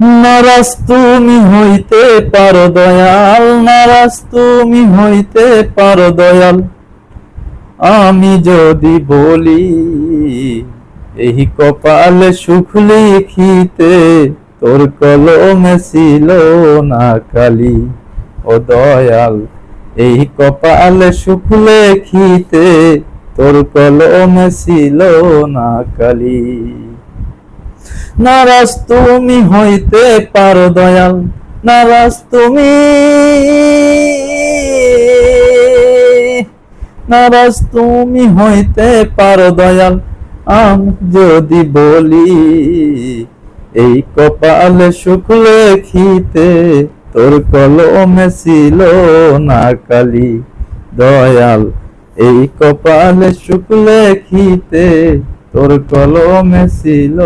নারাজ তুমি হইতে পারো দয়াল, নারাজ তুমি হইতে পারো দয়াল। আমি যদি বলি এই কপালে সুখ লিখিতে, তোর কলমে ছিল না কালি। ও দয়াল, এই কপালে সুখ লিখিতে, তোর কলমে ছিল না কালি। নারাজ তুমি হইতে পারো দয়াল, নারাজ তুমি, নারাজ তুমি হইতে পারো দয়াল। আমি যদি বলি এই কপালে সুখ লিখিতে, তোর কলমে ছিল না কালি। দয়াল, এই কপালে সুখ লিখিতে, তোর কলমে ছিল